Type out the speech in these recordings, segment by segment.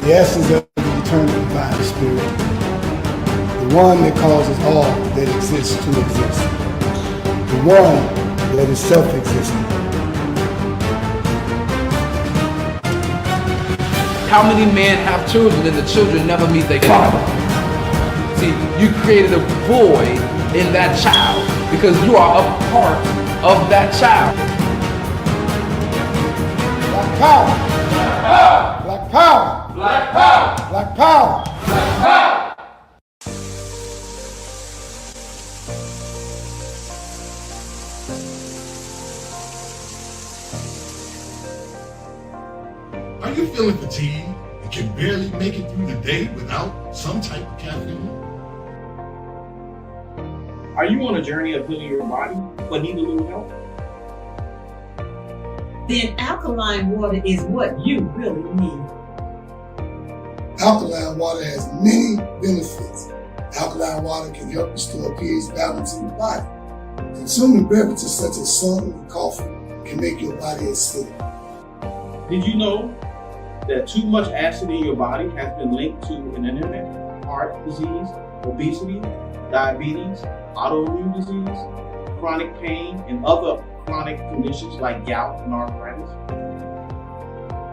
the essence of the eternal divine spirit, the one that causes all that exists to exist, the one that is self-existent. How many men have children and the children never meet their father? See, you created a void in that child because you are a part of that child. Black power! Black power! Black power! Black power! Black power! Are you feeling fatigued and can barely make it through the day without some type of caffeine? Are you on a journey of healing your body but need a little help? Then alkaline water is what you really need. Alkaline water has many benefits. Alkaline water can help restore pH balance in the body. Consuming beverages such as soda and coffee can make your body acidic. Did you know that too much acid in your body has been linked to an anemia, heart disease, obesity, diabetes, autoimmune disease, chronic pain, and other chronic conditions like gout and arthritis?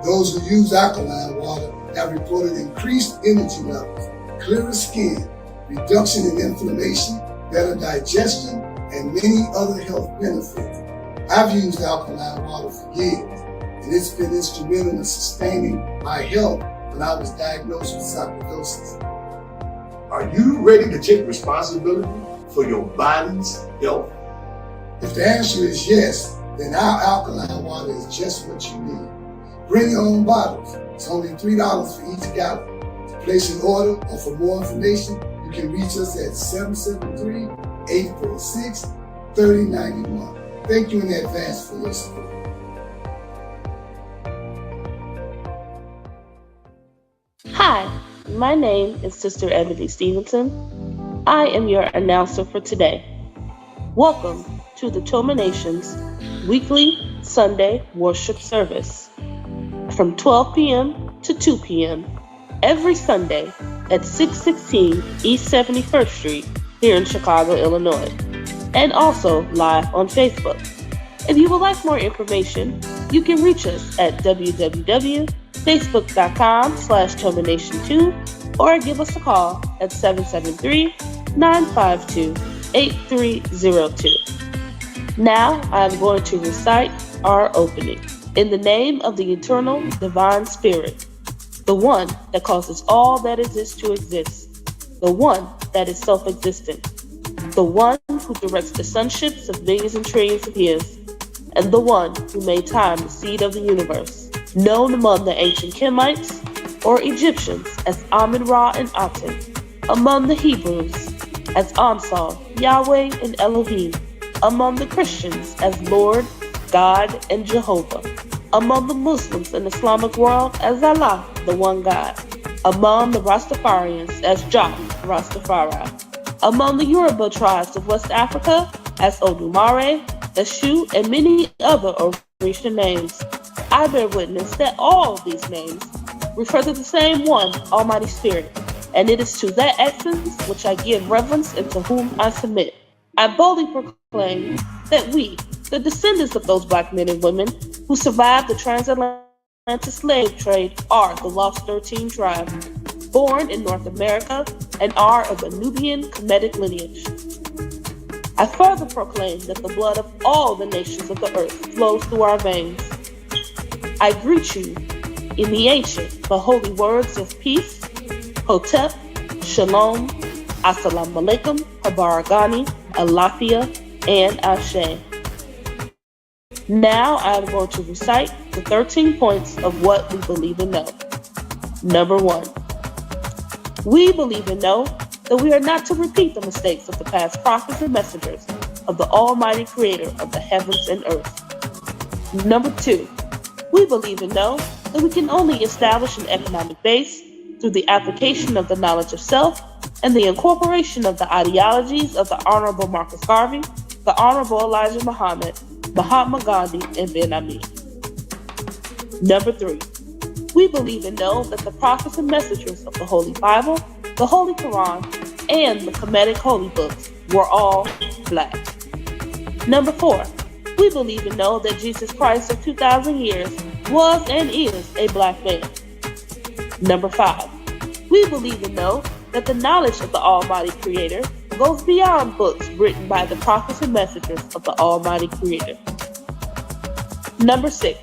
Those who use alkaline water have reported increased energy levels, clearer skin, reduction in inflammation, better digestion, and many other health benefits. I've used alkaline water for years, and it's been instrumental in sustaining my health when I was diagnosed with sarcoidosis. Are you ready to take responsibility for your body's health? If the answer is yes, then our alkaline water is just what you need. Bring your own bottles. It's only $3 for each gallon. To place an order or for more information, you can reach us at 773-846-3091. Thank you in advance for your support. Hi, my name is Sister Ebony Stevenson. I am your announcer for today. Welcome to the TOMA Nation's weekly Sunday worship service from 12 p.m. to 2 p.m. every Sunday at 616 East 71st Street here in Chicago, Illinois, and also live on Facebook. If you would like more information, you can reach us at www.facebook.com/TOMANation2 or give us a call at 773-952-8302. Now I am going to recite our opening. In the name of the eternal divine spirit, the one that causes all that exists to exist, the one that is self-existent, the one who directs the sunships of millions and trillions of years, and the one who made time the seed of the universe, known among the ancient Kemites or Egyptians as Amun-Ra and Aton, among the Hebrews as Ansar, Yahweh, and Elohim, among the Christians as Lord, God, and Jehovah, among the Muslims and Islamic world as Allah, the one God, among the Rastafarians as Jah, Rastafari, among the Yoruba tribes of West Africa as Odumare, Eshu, and many other Orisha names. I bear witness that all of these names refer to the same one, Almighty Spirit, and it is to that essence which I give reverence and to whom I submit. I boldly proclaim that we, the descendants of those black men and women who survived the transatlantic slave trade, are the Lost 13 tribe, born in North America, and are of a Nubian Kemetic lineage. I further proclaim that the blood of all the nations of the earth flows through our veins. I greet you in the ancient but holy words of peace, Hotep, Shalom, Assalamu Alaikum, Habaragani, Alafia, and Ashe. Now I am going to recite the 13 points of what we believe and know. Number 1. We believe and know that we are not to repeat the mistakes of the past prophets and messengers of the Almighty Creator of the heavens and earth. Number 2. We believe and know that we can only establish an economic base through the application of the knowledge of self and the incorporation of the ideologies of the Honorable Marcus Garvey, the Honorable Elijah Muhammad, Mahatma Gandhi, and Ben Ami. Number 3. We believe and know that the prophets and messengers of the Holy Bible, the Holy Quran, and the Kemetic Holy Books were all black. Number 4, we believe and know that Jesus Christ of 2,000 years was and is a black man. Number 5, we believe and know that the knowledge of the Almighty Creator goes beyond books written by the prophets and messengers of the Almighty Creator. Number 6,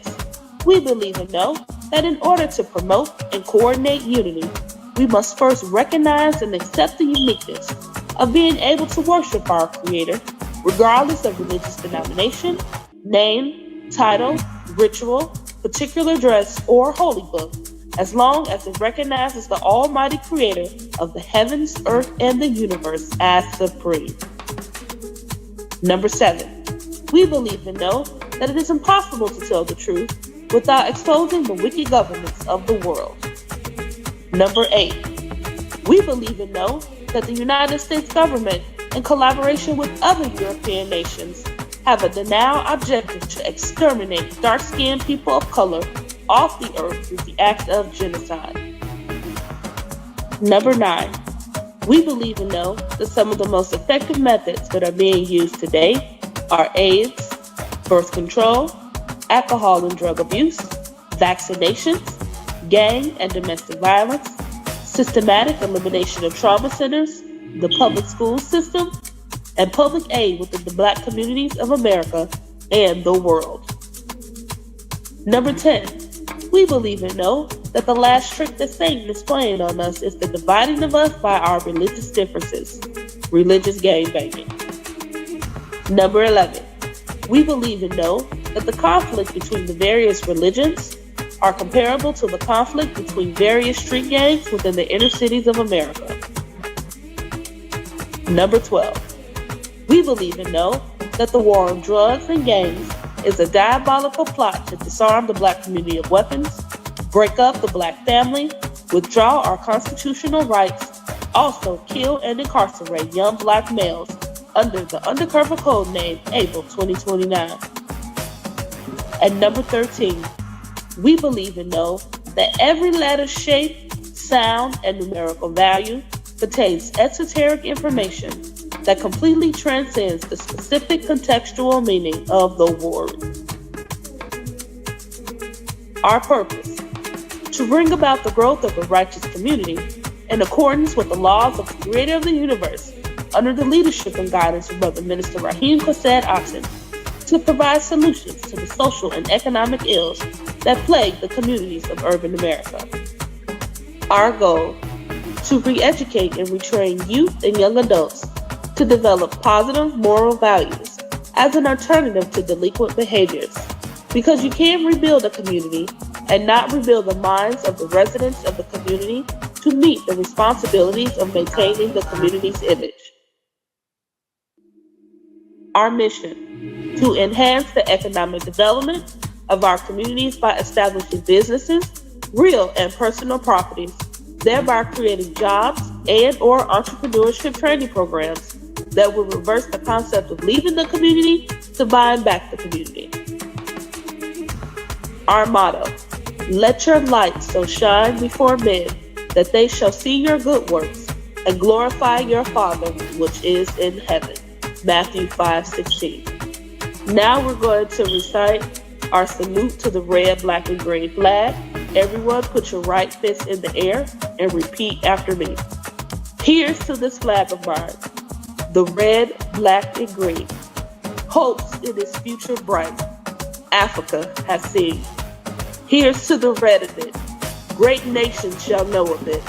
we believe and know that in order to promote and coordinate unity, we must first recognize and accept the uniqueness of being able to worship our Creator, regardless of religious denomination, name, title, ritual, particular dress, or holy book, as long as it recognizes the Almighty Creator of the heavens, earth, and the universe as supreme. Number 7, we believe and know that it is impossible to tell the truth without exposing the wicked governments of the world. Number 8, we believe and know that the United States government, in collaboration with other European nations, have a now objective to exterminate dark-skinned people of color off the earth through the act of genocide. Number 9, we believe and know that some of the most effective methods that are being used today are AIDS, birth control, alcohol and drug abuse, vaccinations, gang and domestic violence, systematic elimination of trauma centers, the public school system, and public aid within the black communities of America and the world. Number 10, we believe and know that the last trick that Satan is playing on us is the dividing of us by our religious differences, religious gangbanging. Number 11, we believe and know that the conflict between the various religions are comparable to the conflict between various street gangs within the inner cities of America. Number 12, we believe and know that the war on drugs and gangs is a diabolical plot to disarm the black community of weapons, break up the black family, withdraw our constitutional rights, also kill and incarcerate young black males under the undercover code name April 2029. And number 13, we believe and know that every letter, shape, sound, and numerical value contains esoteric information that completely transcends the specific contextual meaning of the word. Our purpose: to bring about the growth of a righteous community in accordance with the laws of the Creator of the universe, under the leadership and guidance of Brother Minister Rahim Chesed Aton, to provide solutions to the social and economic ills that plague the communities of urban America. Our goal: to re-educate and retrain youth and young adults to develop positive moral values as an alternative to delinquent behaviors, because you can't rebuild a community and not rebuild the minds of the residents of the community to meet the responsibilities of maintaining the community's image. Our mission: to enhance the economic development of our communities by establishing businesses, real and personal properties, thereby creating jobs and/or entrepreneurship training programs that will reverse the concept of leaving the community to buying back the community. Our motto: let your light so shine before men that they shall see your good works and glorify your Father which is in heaven. Matthew 5:16. Now we're going to recite our salute to the red, black, and green flag. Everyone put your right fist in the air and repeat after me. Here's to this flag of mine, the red, black, and green. Hopes in its future bright, Africa has seen. Here's to the red of it, great nations shall know of it.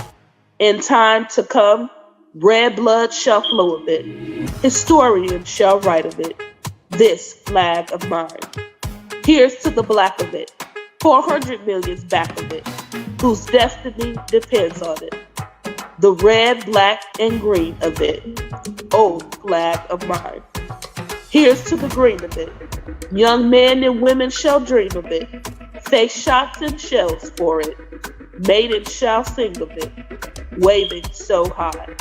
In time to come, red blood shall flow of it. Historians shall write of it, this flag of mine. Here's to the black of it, 400 million's back of it, whose destiny depends on it. The red, black, and green of it, oh flag of mine. Here's to the green of it, young men and women shall dream of it, face shots and shells for it, maidens shall sing of it, waving so high.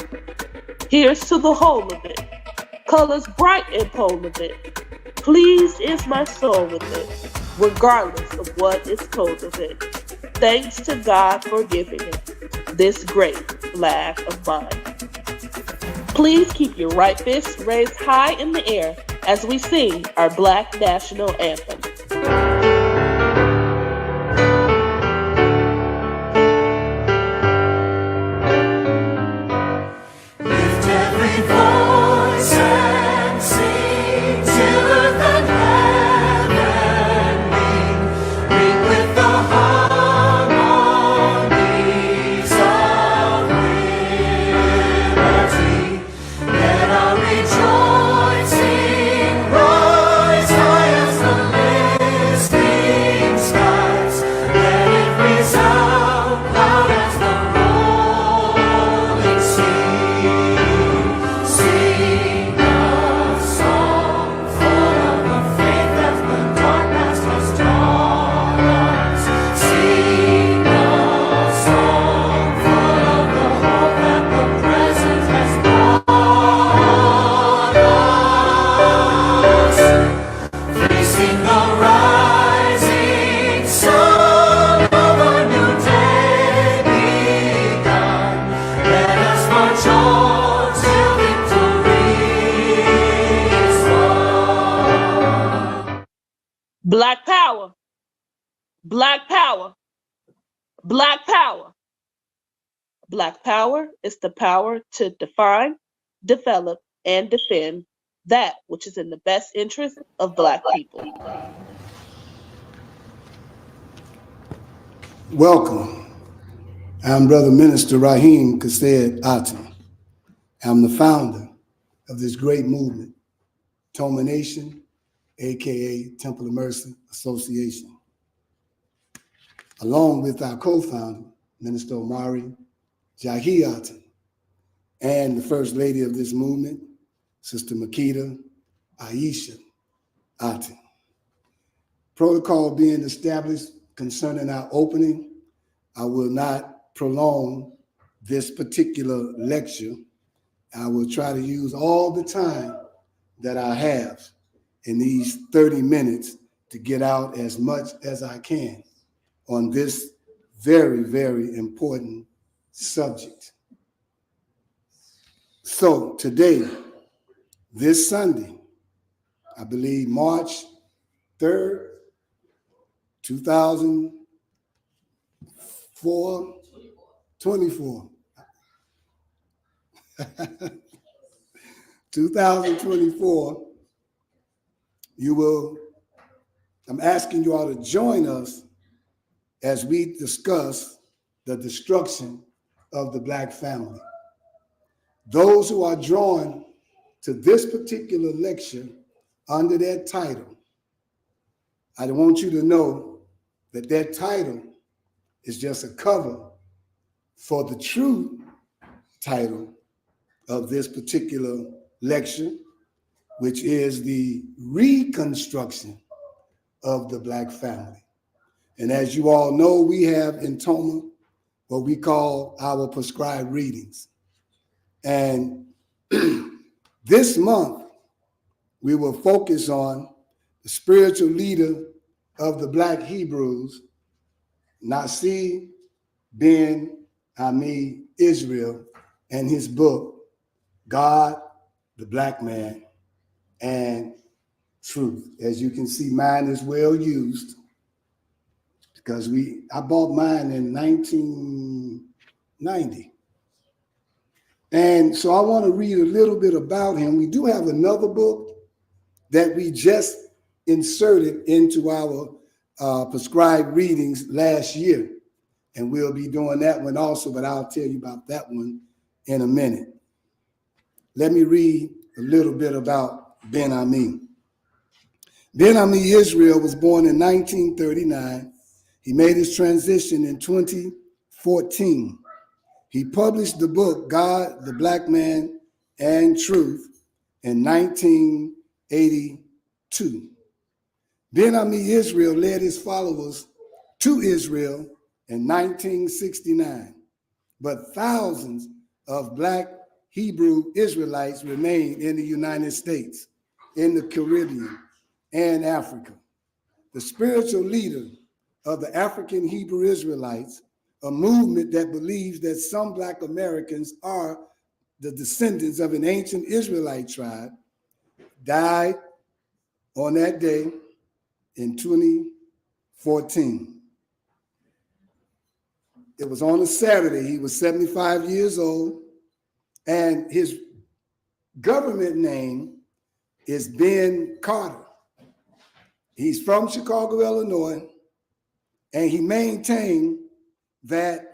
Here's to the whole of it, colors bright and pole of it, pleased is my soul with it, regardless of what is told of it. Thanks to God for giving him this great flag of mine. Please keep your right fist raised high in the air as we sing our Black National Anthem. Lift every voice and sing till earth and heaven ring with the harmonies of liberty. Let our rejoicing rise high as the listening skies. Let it resound loud as the rolling sea. Sing a song full of the faith that the dark past has taught us. Sing a song full of the hope that the present has brought us. Facing the rising sun of a new day begun. Let us march on till victory is won. Black power, black power, black power. Black power is the power to define, develop, and defend that which is in the best interest of Black people. Welcome. I'm Brother Minister Rahim Chesed Aton. I'm the founder of this great movement, TOMA Nation, aka Temple of Mercy Association, along with our co-founder, Minister Omari Jahi Aton, and the First Lady of this movement, Sister Makita Aisha Aton. Protocol being established concerning our opening, I will not prolong this particular lecture. I will try to use all the time that I have in these 30 minutes to get out as much as I can on this very, very important subject. So today, this Sunday, I believe March 3rd, 2024, 2024, I'm asking you all to join us as we discuss the destruction of the Black family. Those who are drawn to this particular lecture under that title, I want you to know that that title is just a cover for the true title of this particular lecture, which is the reconstruction of the Black family. And as you all know, we have in TOMA what we call our prescribed readings. And this month, we will focus on the spiritual leader of the Black Hebrews, Nasi ben Ami Israel, and his book, God, the Black Man, and Truth. As you can see, mine is well used because I bought mine in 1990. And so I want to read a little bit about him. We do have another book that we just inserted into our prescribed readings last year. And we'll be doing that one also, but I'll tell you about that one in a minute. Let me read a little bit about Ben Ami. Ben Ami Israel was born in 1939. He made his transition in 2014. He published the book, God, the Black Man, and Truth in 1982. Ben Ami Israel led his followers to Israel in 1969, but thousands of Black Hebrew Israelites remained in the United States, in the Caribbean, and Africa. The spiritual leader of the African Hebrew Israelites, a movement that believes that some Black Americans are the descendants of an ancient Israelite tribe, died on that day in 2014. It was on a Saturday. He was 75 years old, and his government name is Ben Carter. He's from Chicago, Illinois, and he maintained that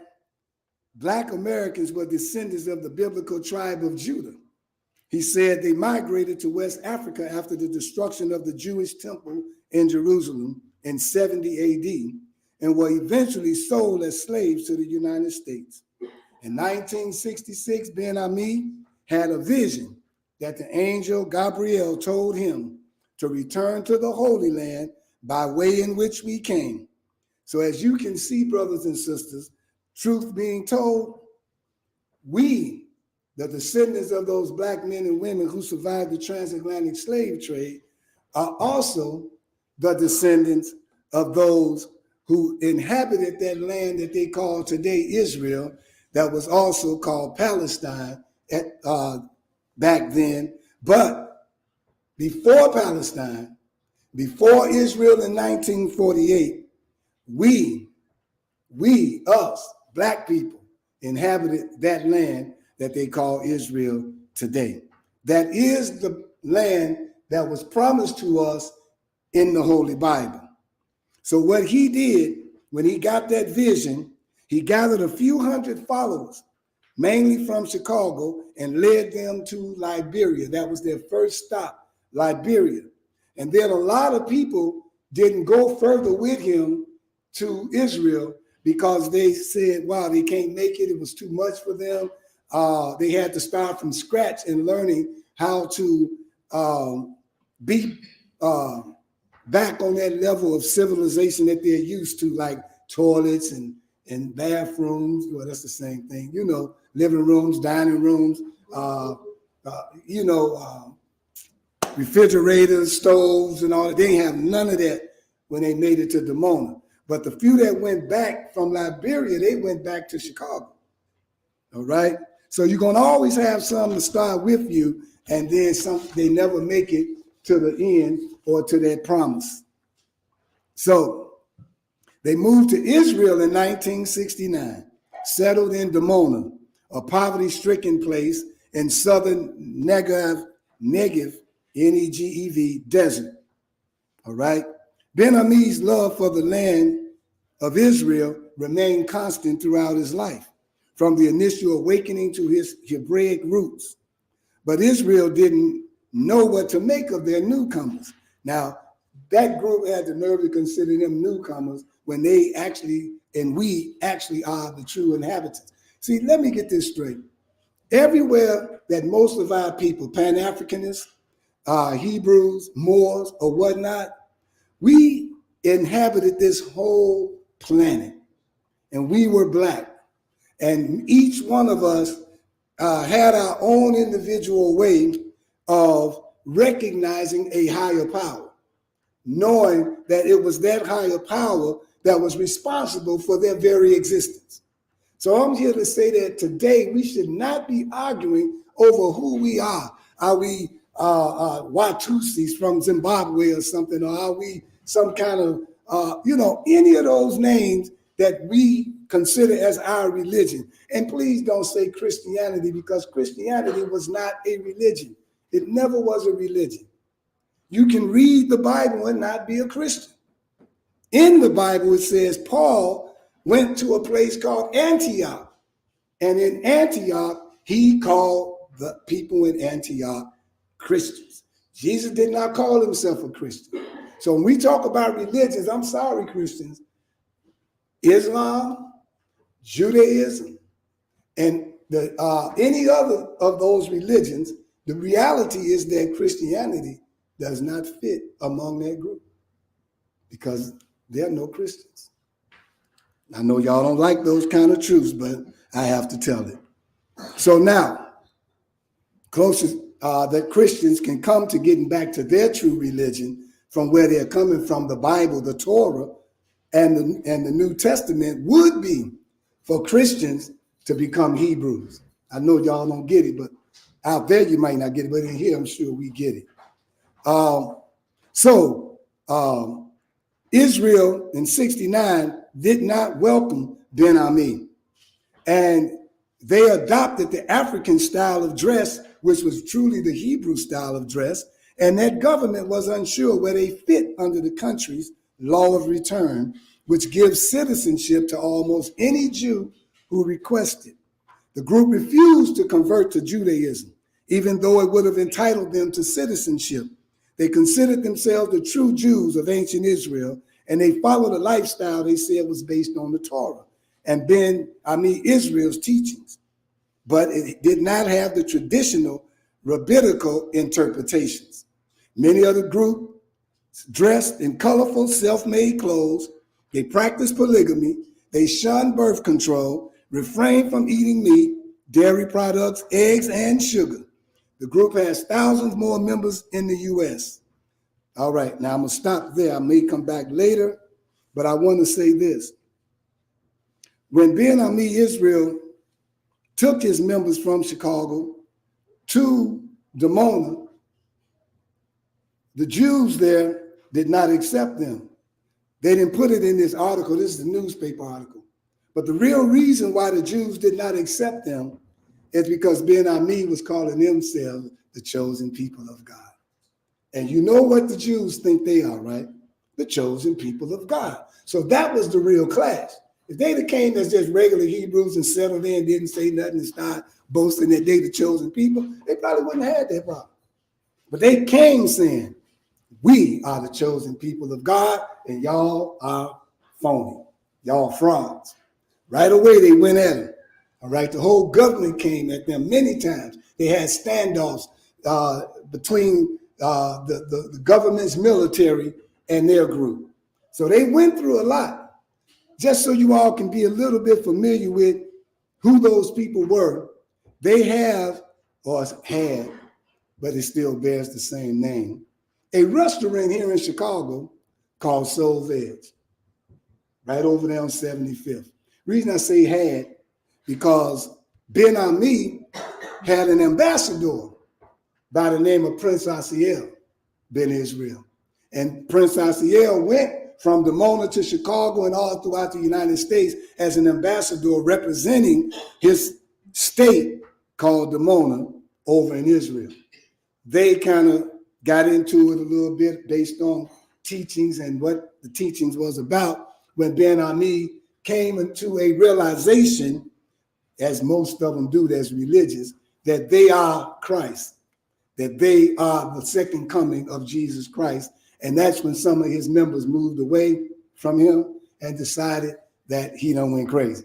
Black Americans were descendants of the biblical tribe of Judah. He said they migrated to West Africa after the destruction of the Jewish temple in Jerusalem in 70 AD and were eventually sold as slaves to the United States. In 1966, Ben Ami had a vision that the angel Gabriel told him to return to the Holy Land by way in which we came. So as you can see, brothers and sisters, truth being told, we, the descendants of those Black men and women who survived the transatlantic slave trade, are also the descendants of those who inhabited that land that they call today Israel, that was also called Palestine back then. But before Palestine, before Israel in 1948, us, Black people, inhabited that land that they call Israel today. That is the land that was promised to us in the Holy Bible. So what he did when he got that vision, he gathered a few hundred followers, mainly from Chicago, and led them to Liberia. That was their first stop, Liberia. And then a lot of people didn't go further with him to Israel because they said, wow, they can't make it. It was too much for them. They had to start from scratch and learning how to be back on that level of civilization that they're used to, like toilets and bathrooms. Well, that's the same thing, you know, living rooms, dining rooms, refrigerators, stoves, and all that. They didn't have none of that when they made it to TOMA. But the few that went back from Liberia, they went back to Chicago. All right. So you're going to always have some to start with you, and then some, they never make it to the end or to that promise. So they moved to Israel in 1969, settled in TOMA, a poverty-stricken place in southern Negev, N-E-G-E-V, desert. All right. Ben Ami's love for the land of Israel remained constant throughout his life, from the initial awakening to his Hebraic roots. But Israel didn't know what to make of their newcomers. Now, that group had the nerve to consider them newcomers when they actually, and we actually are the true inhabitants. See, let me get this straight. Everywhere that most of our people, Pan-Africanists, Hebrews, Moors, or whatnot, we inhabited this whole planet, and we were Black. And each one of us had our own individual way of recognizing a higher power, knowing that it was that higher power that was responsible for their very existence. So I'm here to say that today we should not be arguing over who we are. Are we Watusis from Zimbabwe or something? Or are we some kind of, any of those names that we consider as our religion? And please don't say Christianity, because Christianity was not a religion. It never was a religion. You can read the Bible and not be a Christian. In the Bible, it says Paul went to a place called Antioch. And in Antioch, he called the people in Antioch Christians. Jesus did not call himself a Christian. So when we talk about religions, I'm sorry, Christians, Islam, Judaism, and any other of those religions, the reality is that Christianity does not fit among that group because there are no Christians. I know y'all don't like those kind of truths, but I have to tell it. So now, closest that Christians can come to getting back to their true religion from where they're coming from, the Bible, the Torah, and the New Testament would be for Christians to become Hebrews. I know y'all don't get it, but out there you might not get it, but in here I'm sure we get it. Israel in 69 did not welcome Ben-Ami, and they adopted the African style of dress, which was truly the Hebrew style of dress, and that government was unsure where they fit under the country's law of return, which gives citizenship to almost any Jew who requested. The group refused to convert to Judaism, even though it would have entitled them to citizenship. They considered themselves the true Jews of ancient Israel, and they followed a lifestyle they said was based on the Torah and Israel's teachings. But it did not have the traditional rabbinical interpretations. Many of the group dressed in colorful, self-made clothes. They practiced polygamy. They shunned birth control, refrained from eating meat, dairy products, eggs, and sugar. The group has thousands more members in the U.S. All right, now I'm going to stop there. I may come back later, but I want to say this. When Ben-Ami Israel took his members from Chicago to Dimona, the Jews there did not accept them. They didn't put it in this article. This is a newspaper article. But the real reason why the Jews did not accept them is because Ben-Ami was calling themselves the chosen people of God. And you know what the Jews think they are, right? The chosen people of God. So that was the real clash. If they'd have came as just regular Hebrews and settled in, didn't say nothing and started boasting that they the chosen people, they probably wouldn't have had that problem. But they came saying, we are the chosen people of God, and y'all are phony. Y'all frauds. Right away, they went at them. All right, the whole government came at them many times. They had standoffs between the government's military and their group. So they went through a lot. Just so you all can be a little bit familiar with who those people were, they have, or had, but it still bears the same name, a restaurant here in Chicago called Soul Veg, right over there on 75th. Reason I say had, because Ben-Ami had an ambassador by the name of Prince Asiel Ben Israel. And Prince Asiel went from Dimona to Chicago and all throughout the United States as an ambassador representing his state called Dimona over in Israel. They kind of got into it a little bit based on teachings and what the teachings was about when Ben-Ami came into a realization, as most of them do that's religious, that they are Christ, that they are the second coming of Jesus Christ. And that's when some of his members moved away from him and decided that he done went crazy.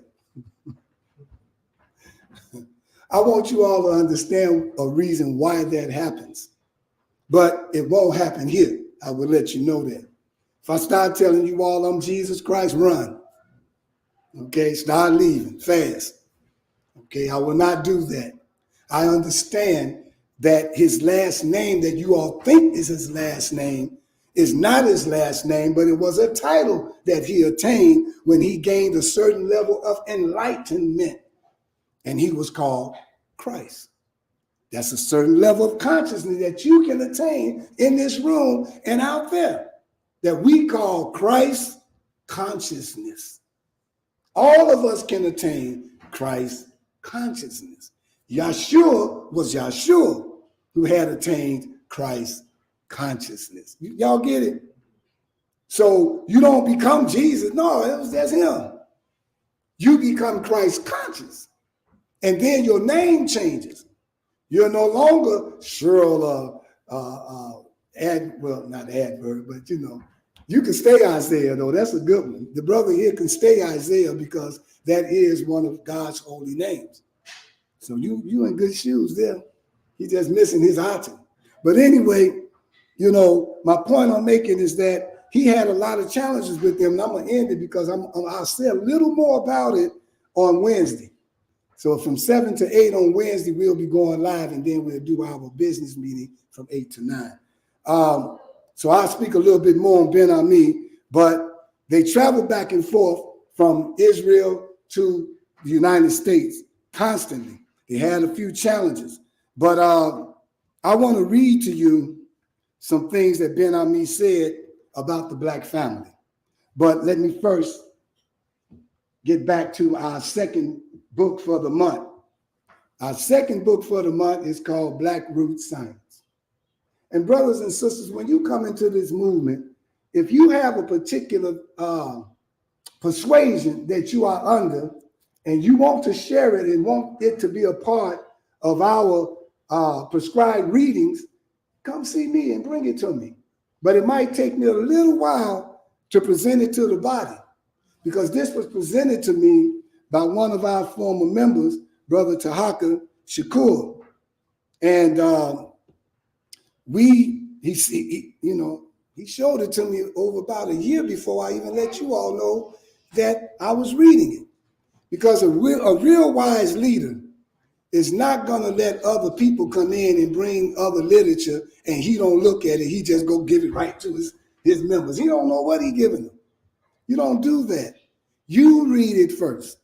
I want you all to understand a reason why that happens, but it won't happen here. I will let you know that. If I start telling you all I'm Jesus Christ, run. Okay, start leaving fast. Okay, I will not do that. I understand that his last name that you all think is his last name is not his last name, but it was a title that he attained when he gained a certain level of enlightenment, and he was called Christ. That's a certain level of consciousness that you can attain in this room and out there that we call Christ consciousness. All of us can attain Christ consciousness. Yahshua was Yahshua who had attained Christ consciousness. Y'all get it? So you don't become Jesus. No, that's him. You become Christ conscious. And then your name changes. You're no longer Cheryl, not adverb, but you know, you can stay Isaiah though. That's a good one. The brother here can stay Isaiah because that is one of God's holy names. So you in good shoes there. He's just missing his Aton. But anyway, you know, my point I'm making is that he had a lot of challenges with them. And I'm going to end it because I'll say a little more about it on Wednesday. So from 7 to 8 on Wednesday, we'll be going live, and then we'll do our business meeting from 8 to 9. So I'll speak a little bit more on Ben-Ami, but They traveled back and forth from Israel to the United States constantly. They had a few challenges, but I want to read to you some things that Ben Ami said about the black family. But let me first get back to our second book for the month. Our second book for the month is called Black Root Science. And brothers and sisters, when you come into this movement, if you have a particular persuasion that you are under and you want to share it and want it to be a part of our prescribed readings, come see me and bring it to me. But it might take me a little while to present it to the body, because this was presented to me by one of our former members, Brother Tahaka Shakur. And he showed it to me over about a year before I even let you all know that I was reading it. Because a real wise leader is not going to let other people come in and bring other literature and he don't look at it. He just go give it right to his members. He don't know what he giving them. You don't do that. You read it first.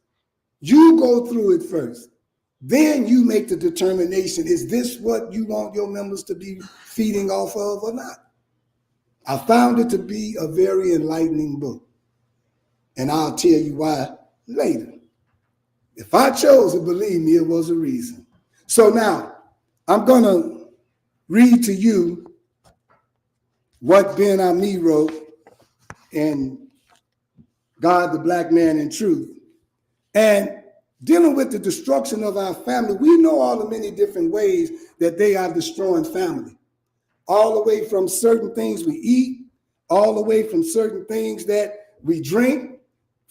You go through it first. Then you make the determination, is this what you want your members to be feeding off of or not? I found it to be a very enlightening book. And I'll tell you why later. If I chose it, believe me, it was a reason. So now, I'm going to read to you what Ben Ami wrote in God, the Black Man in Truth. And dealing with the destruction of our family, we know all the many different ways that they are destroying family. All the way from certain things we eat, all the way from certain things that we drink,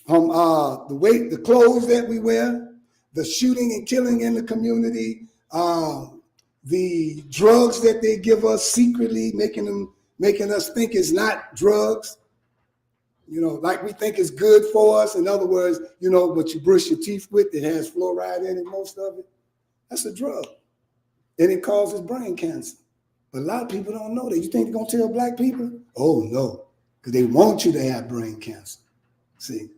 from the clothes that we wear, the shooting and killing in the community, the drugs that they give us secretly, making us think it's not drugs. You know, like we think it's good for us. In other words, you know, what you brush your teeth with, it has fluoride in it, most of it. That's a drug. And it causes brain cancer. But a lot of people don't know that. You think they're going to tell black people? Oh, no, because they want you to have brain cancer. See,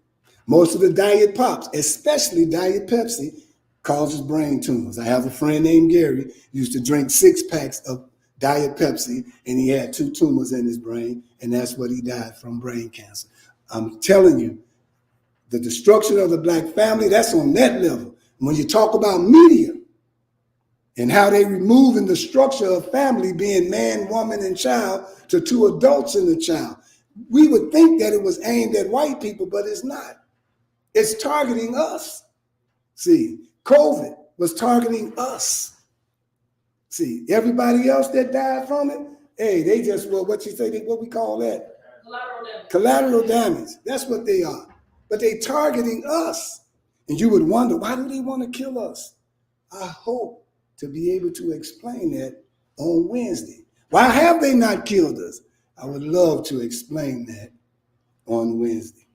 most of the diet pops, especially Diet Pepsi, causes brain tumors. I have a friend named Gary, used to drink 6 packs of Diet Pepsi, and he had 2 tumors in his brain, and that's what he died from, brain cancer. I'm telling you, the destruction of the black family, that's on that level. When you talk about media and how they removing the structure of family being man, woman, and child to 2 adults and a child, we would think that it was aimed at white people, but it's not. It's targeting us. See, COVID was targeting us. See, everybody else that died from it, hey, they just, well, what you say, what we call that? Collateral damage. Collateral damage. That's what they are. But they targeting us. And you would wonder, why do they want to kill us? I hope to be able to explain that on Wednesday. Why have they not killed us? I would love to explain that on Wednesday.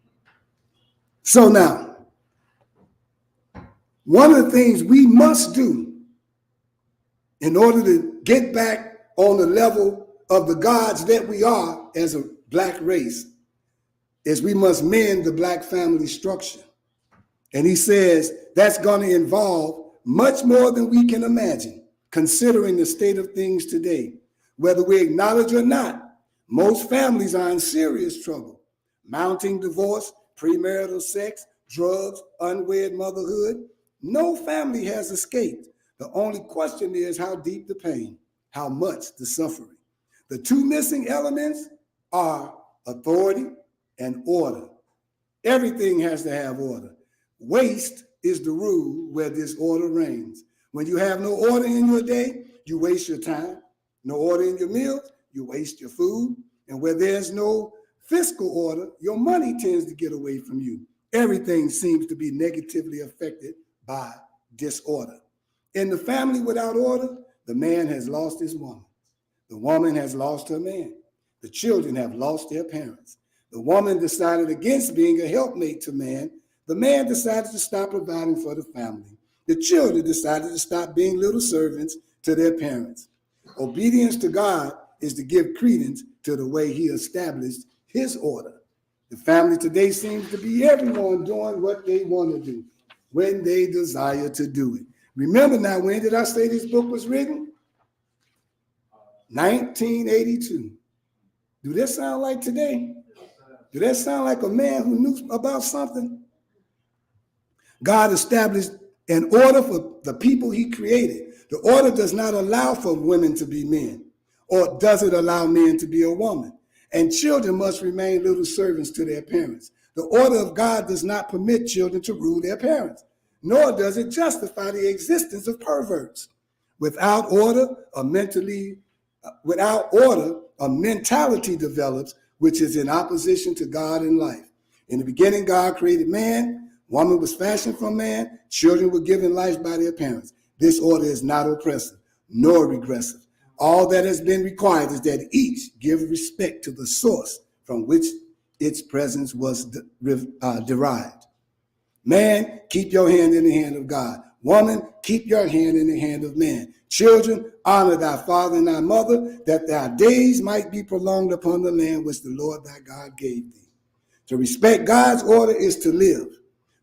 So now, one of the things we must do in order to get back on the level of the gods that we are as a black race is we must mend the black family structure. And he says that's going to involve much more than we can imagine, considering the state of things today. Whether we acknowledge or not, most families are in serious trouble. Mounting divorce, premarital sex, drugs, unwed motherhood. No family has escaped. The only question is how deep the pain, how much the suffering. The 2 missing elements are authority and order. Everything has to have order. Waste is the rule where disorder reigns. When you have no order in your day, you waste your time. No order in your meals, you waste your food. And where there's no fiscal order, your money tends to get away from you. Everything seems to be negatively affected by disorder. In the family without order, the man has lost his woman. The woman has lost her man. The children have lost their parents. The woman decided against being a helpmate to man. The man decided to stop providing for the family. The children decided to stop being little servants to their parents. Obedience to God is to give credence to the way he established his order. The family today seems to be everyone doing what they want to do when they desire to do it. Remember now, when did I say this book was written? 1982. Do that sound like today? Do that sound like a man who knew about something? God established an order for the people he created. The order does not allow for women to be men, or does it allow men to be a woman? And children must remain little servants to their parents. The order of God does not permit children to rule their parents, nor does it justify the existence of perverts. Without order, a mentality develops, which is in opposition to God and life. In the beginning, God created man. Woman was fashioned from man. Children were given life by their parents. This order is not oppressive, nor regressive. All that has been required is that each give respect to the source from which its presence was derived. Man, keep your hand in the hand of God. Woman, keep your hand in the hand of man. Children, honor thy father and thy mother, that thy days might be prolonged upon the land which the Lord thy God gave thee. To respect God's order is to live.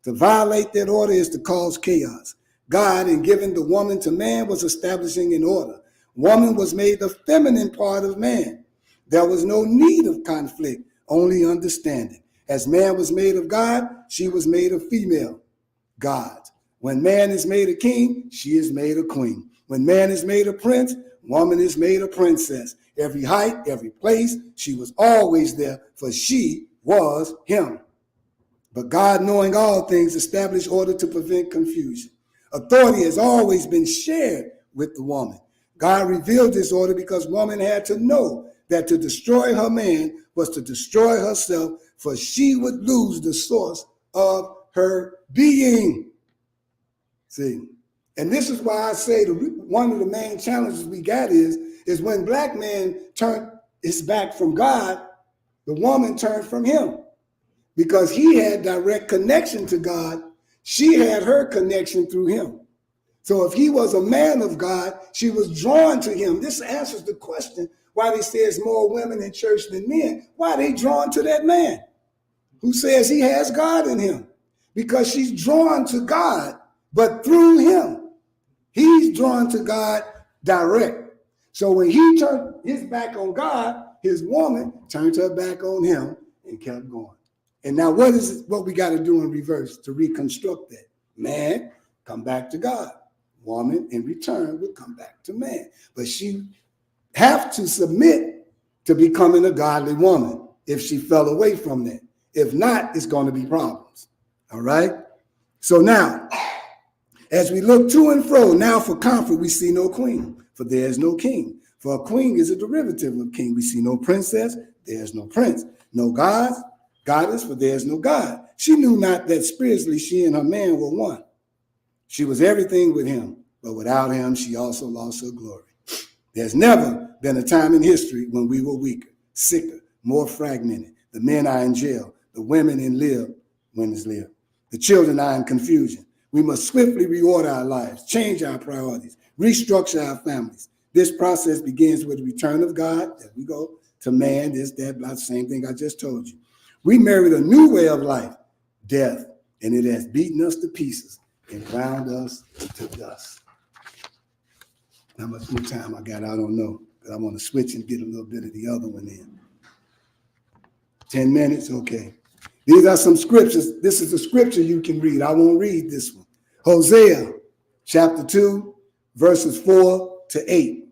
To violate that order is to cause chaos. God, in giving the woman to man, was establishing an order. Woman was made the feminine part of man. There was no need of conflict, only understanding. As man was made of God, she was made of female gods. When man is made a king, she is made a queen. When man is made a prince, woman is made a princess. Every height, every place, she was always there, for she was him. But God, knowing all things, established order to prevent confusion. Authority has always been shared with the woman. God revealed this order because woman had to know that to destroy her man was to destroy herself, for she would lose the source of her being. See, and this is why I say one of the main challenges we got is when black man turned his back from God, the woman turned from him. Because he had direct connection to God, she had her connection through him. So if he was a man of God, she was drawn to him. This answers the question why they say there's more women in church than men. Why are they drawn to that man who says he has God in him? Because she's drawn to God, but through him. He's drawn to God direct. So when he turned his back on God, his woman turned her back on him and kept going. And now what we got to do in reverse to reconstruct that? Man, come back to God. Woman, in return, will come back to man. But she have to submit to becoming a godly woman if she fell away from that. If not, it's going to be problems. All right? So now, as we look to and fro, now for comfort, we see no queen, for there is no king. For a queen is a derivative of king. We see no princess, there is no prince. No goddess, for there is no God. She knew not that spiritually she and her man were one. She was everything with him, but without him, she also lost her glory. There's never been a time in history when we were weaker, sicker, more fragmented. The men are in jail. The women women's live. The children are in confusion. We must swiftly reorder our lives, change our priorities, restructure our families. This process begins with the return of God, as we go to man, this, that, blah, the same thing I just told you. We married a new way of life, death, and it has beaten us to pieces and ground us to dust. How much more time I got, I don't know, but I want to switch and get a little bit of the other one in. 10 minutes, okay. These are some scriptures. This is a scripture you can read. I won't read this one. Hosea, chapter 2, verses 4 to 8.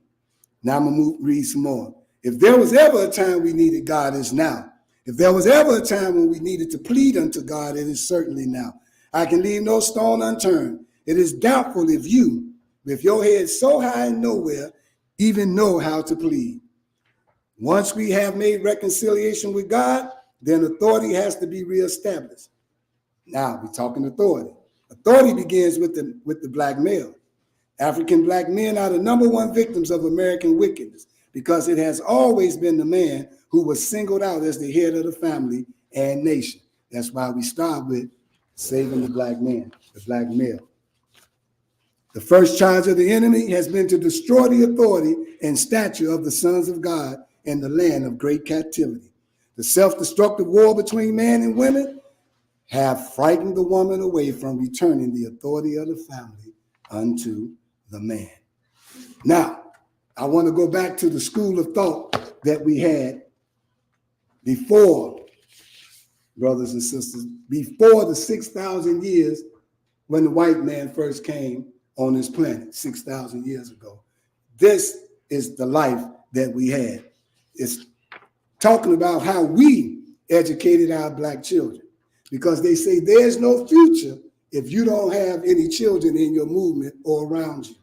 Now I'm going to read some more. If there was ever a time we needed God, it's now. If there was ever a time when we needed to plead unto God, it is certainly now. I can leave no stone unturned. It is doubtful if you, with your head so high and nowhere, even know how to plead. Once we have made reconciliation with God, then authority has to be reestablished. Now we're talking authority. Authority begins with the black male. African black men are the number one victims of American wickedness because it has always been the man who was singled out as the head of the family and nation. That's why we start with saving the black man, the black male. The first charge of the enemy has been to destroy the authority and stature of the sons of God in the land of great captivity. The self-destructive war between man and women have frightened the woman away from returning the authority of the family unto the man. Now, I want to go back to the school of thought that we had before, brothers and sisters, before the 6,000 years when the white man first came on this planet 6,000 years ago. This is the life that we had. It's talking about how we educated our black children, because they say there's no future if you don't have any children in your movement or around you.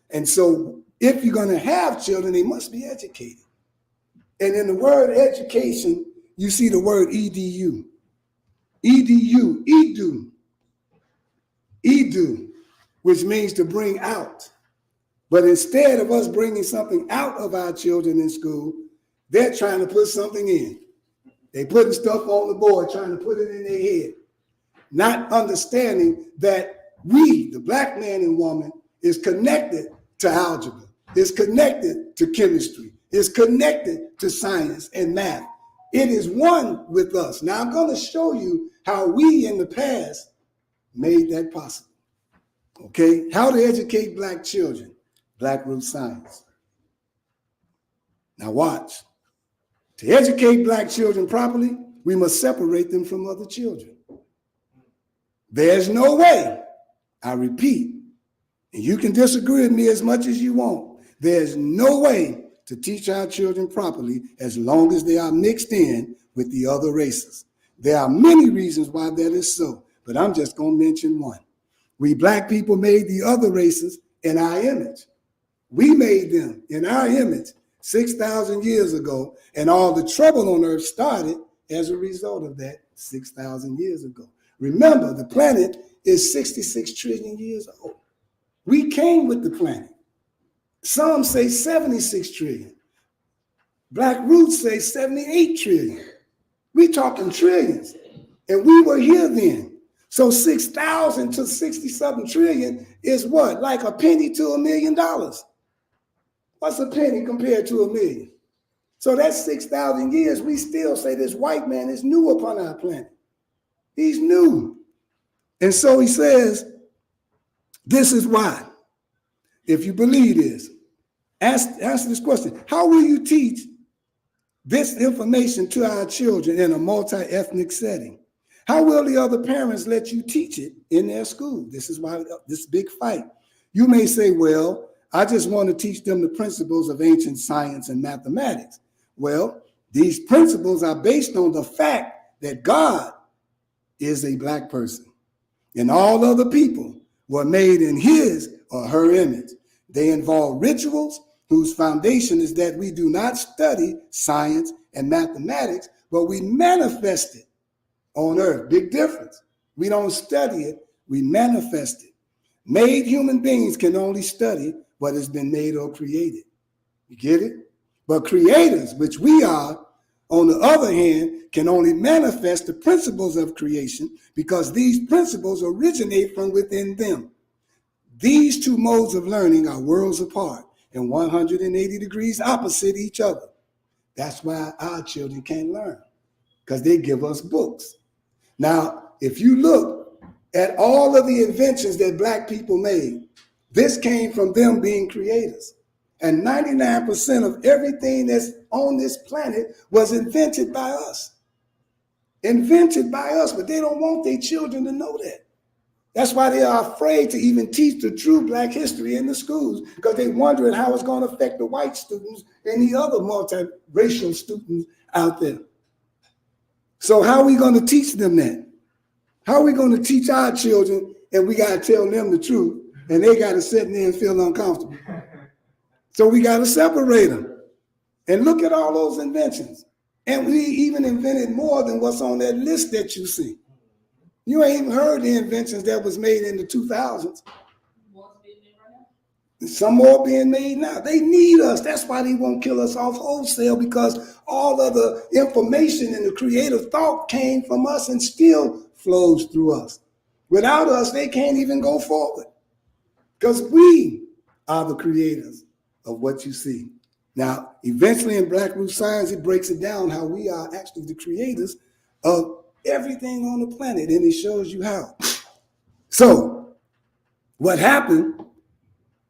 And so if you're going to have children, they must be educated. And in the word education, you see the word edu. Edu, which means to bring out. But instead of us bringing something out of our children in school, they're trying to put something in. They putting stuff on the board, trying to put it in their head, not understanding that we, the black man and woman, is connected to algebra, is connected to chemistry, is connected to science and math. It is one with us. Now I'm going to show you how we in the past made that possible. Okay, how to educate black children, Black Root Science. Now watch. To educate black children properly, we must separate them from other children. There's no way, I repeat, and you can disagree with me as much as you want, there's no way to teach our children properly as long as they are mixed in with the other races. There are many reasons why that is so, but I'm just going to mention one. We black people made the other races in our image. We made them in our image 6,000 years ago, and all the trouble on earth started as a result of that 6,000 years ago. Remember, the planet is 66 trillion years old. We came with the planet. Some say 76 trillion. Black roots say 78 trillion. We talking trillions, and we were here then. So 6,000 to 60-something trillion is what? Like a penny to $1 million. What's a penny compared to $1 million? So that's 6,000 years. We still say this white man is new upon our planet. He's new. And so he says, this is why. If you believe this, ask this question. How will you teach this information to our children in a multi-ethnic setting? How will the other parents let you teach it in their school? This is why this big fight. You may say, well, I just want to teach them the principles of ancient science and mathematics. Well, these principles are based on the fact that God is a black person, and all other people were made in his or her image. They involve rituals whose foundation is that we do not study science and mathematics, but we manifest it on earth. Big difference. We don't study it, we manifest it. Made human beings can only study what has been made or created. You get it? But creators, which we are, on the other hand, can only manifest the principles of creation because these principles originate from within them. These two modes of learning are worlds apart and 180 degrees opposite each other. That's why our children can't learn, because they give us books. Now, if you look at all of the inventions that black people made, this came from them being creators. And 99% of everything that's on this planet was invented by us. Invented by us, but they don't want their children to know that. That's why they are afraid to even teach the true black history in the schools, because they're wondering how it's going to affect the white students and the other multiracial students out there. So how are we going to teach them that? How are we going to teach our children and we got to tell them the truth and they got to sit there and feel uncomfortable? So we got to separate them. And look at all those inventions. And we even invented more than what's on that list that you see. You ain't even heard the inventions that was made in the 2000s. Some more being made now. They need us. That's why they won't kill us off wholesale, because all of the information and the creative thought came from us and still flows through us. Without us, they can't even go forward, because we are the creators of what you see. Now, eventually in Black Root Science, it breaks it down how we are actually the creators of everything on the planet, and it shows you how. So, what happened,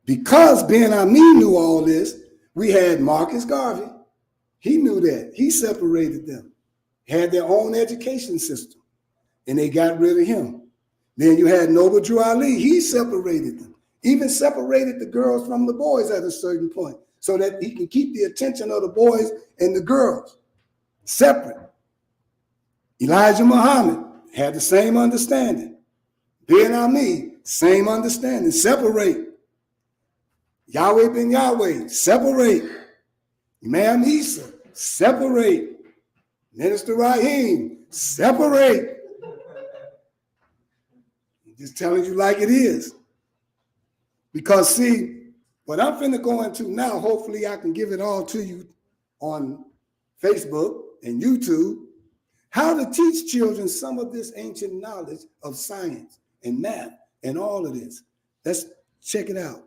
because Ben Ami knew all this, we had Marcus Garvey. He knew that. He separated them, had their own education system, and they got rid of him. Then you had Noble Drew Ali. He separated them, even separated the girls from the boys at a certain point so that he can keep the attention of the boys and the girls separate. Elijah Muhammad had the same understanding. Ben Ami, same understanding. Separate. Yahweh ben Yahweh, separate. Imam Isa, separate. Minister Rahim, separate. Just telling you like it is. Because see, what I'm finna go into now, hopefully I can give it all to you on Facebook and YouTube, how to teach children some of this ancient knowledge of science and math and all of this. Let's check it out.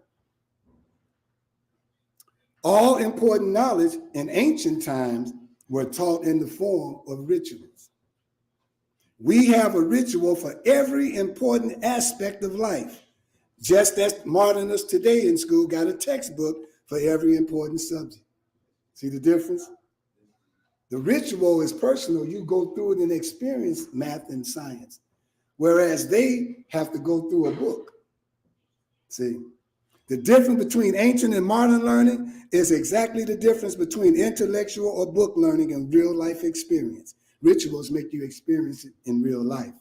All important knowledge in ancient times were taught in the form of rituals. We have a ritual for every important aspect of life, just as modernists today in school got a textbook for every important subject. See the difference? The ritual is personal. You go through it and experience math and science, whereas they have to go through a book. See? The difference between ancient and modern learning is exactly the difference between intellectual or book learning and real life experience. Rituals make you experience it in real life.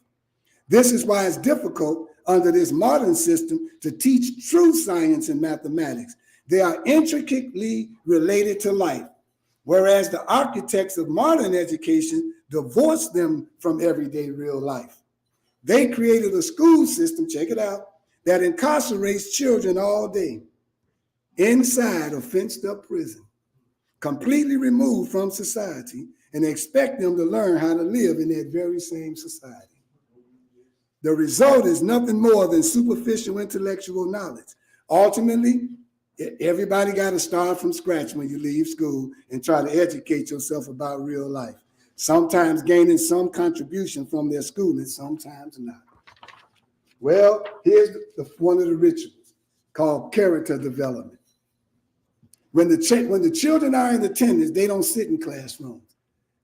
This is why it's difficult under this modern system to teach true science and mathematics. They are intricately related to life, whereas the architects of modern education divorce them from everyday real life. They created a school system, check it out, that incarcerates children all day inside a fenced up prison, completely removed from society, and expect them to learn how to live in that very same society. The result is nothing more than superficial intellectual knowledge. Ultimately, everybody got to start from scratch when you leave school and try to educate yourself about real life, sometimes gaining some contribution from their schooling, sometimes not. Well, here's one of the rituals called character development. When the children are in attendance, they don't sit in classrooms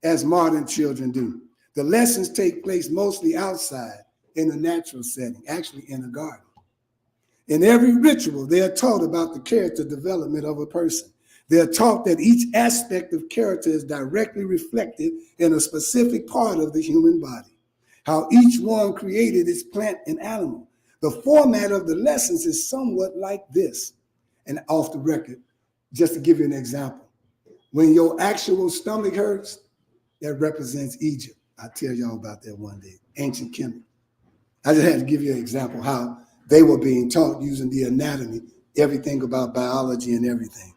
as modern children do. The lessons take place mostly outside in a natural setting, actually in a garden. In every ritual, they are taught about the character development of a person. They are taught that each aspect of character is directly reflected in a specific part of the human body, how each one created its plant and animal. The format of the lessons is somewhat like this. And off the record, just to give you an example, when your actual stomach hurts, that represents Egypt. I'll tell y'all about that one day, ancient Kemet. I just had to give you an example how they were being taught using the anatomy, everything about biology and everything.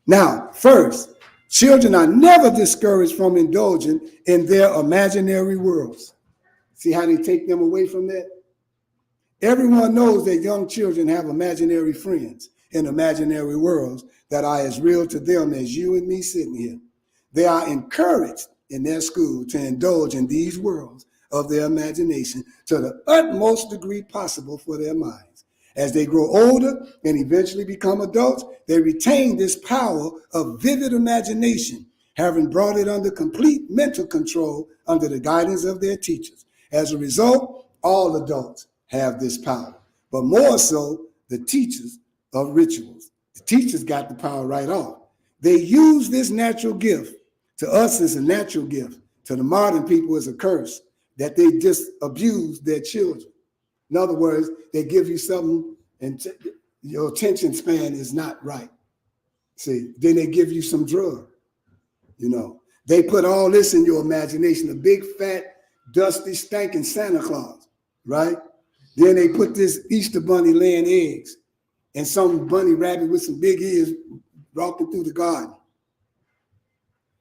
Now, first, children are never discouraged from indulging in their imaginary worlds. See how they take them away from that? Everyone knows that young children have imaginary friends in imaginary worlds that are as real to them as you and me sitting here. They are encouraged in their school to indulge in these worlds of their imagination to the utmost degree possible for their minds. As they grow older and eventually become adults, they retain this power of vivid imagination, having brought it under complete mental control under the guidance of their teachers. As a result, all adults have this power, but more so the teachers of rituals. The teachers got the power right off. They use this natural gift. To us, it's a natural gift. To the modern people, it's a curse that they just abuse their children. In other words, they give you something and your attention span is not right. See, then they give you some drug. You know, they put all this in your imagination, a big, fat, dusty, stinking Santa Claus, right? Then they put this Easter bunny laying eggs and some bunny rabbit with some big ears walking through the garden,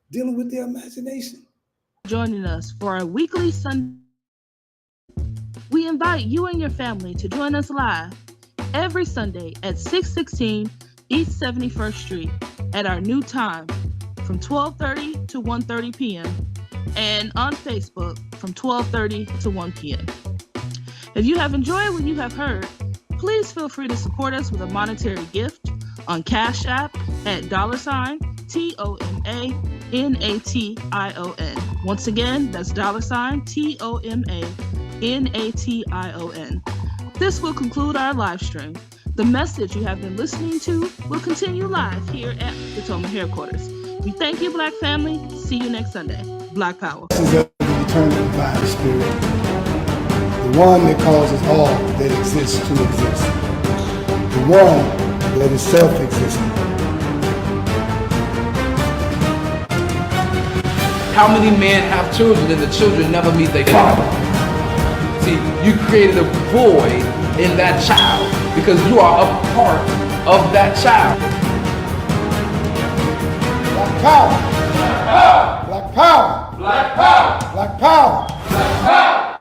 dealing with their imagination. Joining us for our weekly Sunday. We invite you and your family to join us live every Sunday at 616 East 71st Street at our new time from 12:30 to 1:30 p.m. and on Facebook from 12:30 to 1 p.m. If you have enjoyed what you have heard, please feel free to support us with a monetary gift on Cash App at $TOMANATION. Once again, that's $TOMANATION. This will conclude our live stream. The message you have been listening to will continue live here at the TOMA headquarters. We thank you, Black family. See you next Sunday. Black Power. This is the eternal divine spirit, the one that causes all that exists to exist, the one that is self-existent. How many men have children and the children never meet their father? See, you created a void in that child because you are a part of that child. Black power! Black power! Black power! Black power! Black power! Black power!